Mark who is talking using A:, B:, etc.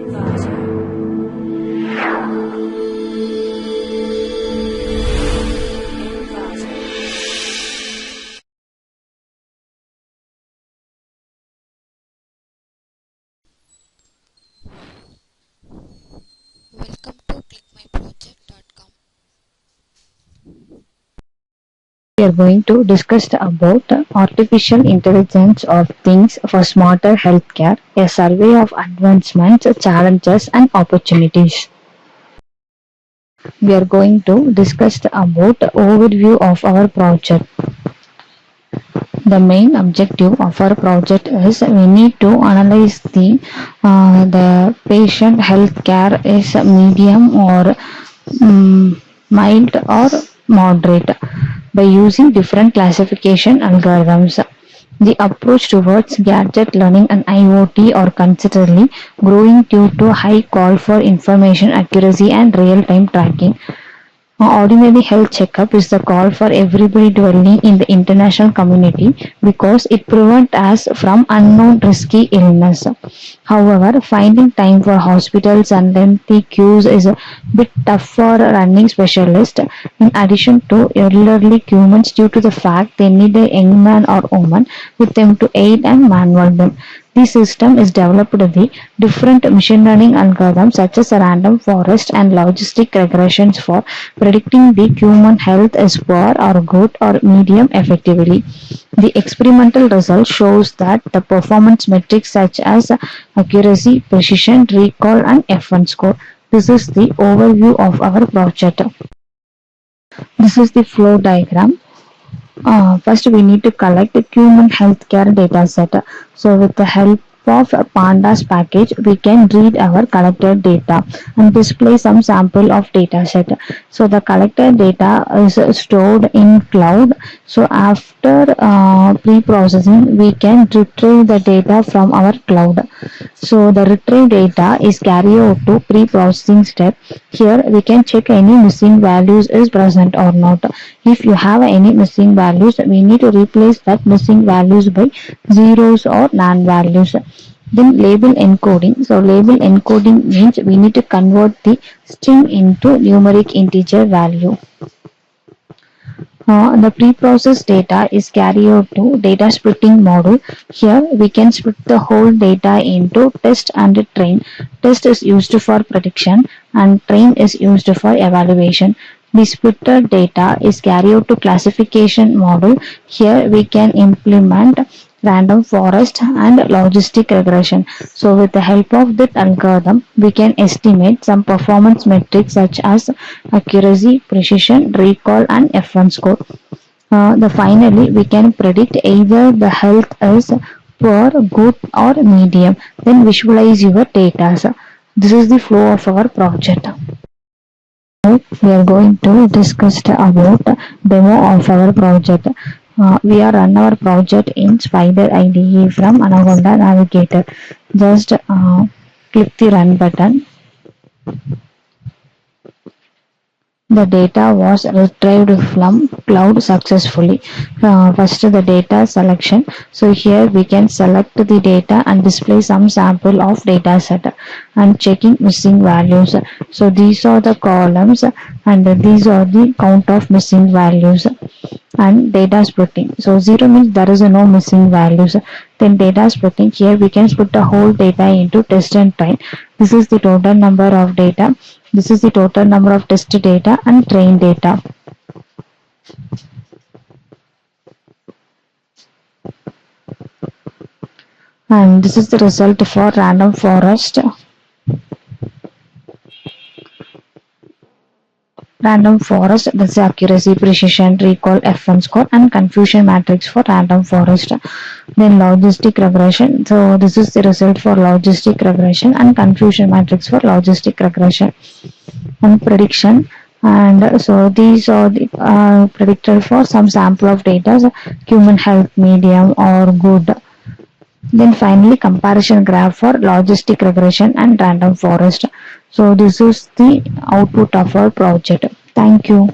A: Welcome to ClickMyProject.com.
B: We are going to discuss about artificial intelligence of things for smarter healthcare, a survey of advancements, challenges, and opportunities. We are going to discuss about overview of our project. The main objective of our project is we need to analyze the patient health care is medium or mild or moderate by using different classification algorithms. The approach towards gadget learning and IoT are considerably growing due to high call for information accuracy and real-time tracking. Ordinary health checkup is the call for everybody dwelling in the international community because it prevents us from unknown risky illness. However, finding time for hospitals and lengthy queues is a bit tough for running specialists. In addition to elderly humans due to the fact they need a young man or woman with them to aid and manual them. This system is developed with different machine learning algorithms such as random forest and logistic regressions for predicting the human health is poor or good or medium effectively. The experimental result shows that the performance metrics such as accuracy, precision, recall, and F1 score. This is the overview of our project. This is the flow diagram. First, we need to collect a human healthcare data set. So, with the help of a pandas package, we can read our collected data and display some sample of data set. So, the collected data is stored in cloud. So, after pre-processing, we can retrieve the data from our cloud. So, the retrieve data is carried out to pre-processing step. Here, we can check any missing values is present or not. If you have any missing values, we need to replace that missing values by zeros or non-values. Then label encoding. So label encoding means we need to convert the string into numeric integer value. The pre-processed data is carried out to data splitting module. Here we can split the whole data into test and train. Test is used for prediction and train is used for evaluation. The splitter data is carried out to classification module. Here we can implement random forest and logistic regression. So with the help of that algorithm, we can estimate some performance metrics such as accuracy, precision, recall, and F1 score. Finally, we can predict either the health is poor, good, or medium. Then visualize your data. This is the flow of our project. Now we are going to discuss about demo of our project. We are run our project in Spider IDE from Anaconda Navigator. Just click the run button. The data was retrieved from cloud successfully. First the data selection. So here we can select the data and display some sample of data set and checking missing values. So these are the columns and these are the count of missing values. And data splitting. So 0 means there is no missing values. Then data splitting. Here we can split the whole data into test and train. This is the total number of data. This is the total number of test data and train data. And this is the result for random forest. Random forest, that's accuracy, precision, recall, F1 score, and confusion matrix for random forest. Then logistic regression. So this is the result for logistic regression and confusion matrix for logistic regression. And prediction. And so these are the predicted for some sample of data, so human health, medium, or good. Then finally comparison graph for logistic regression and random forest. So this is the output of our project. Thank you.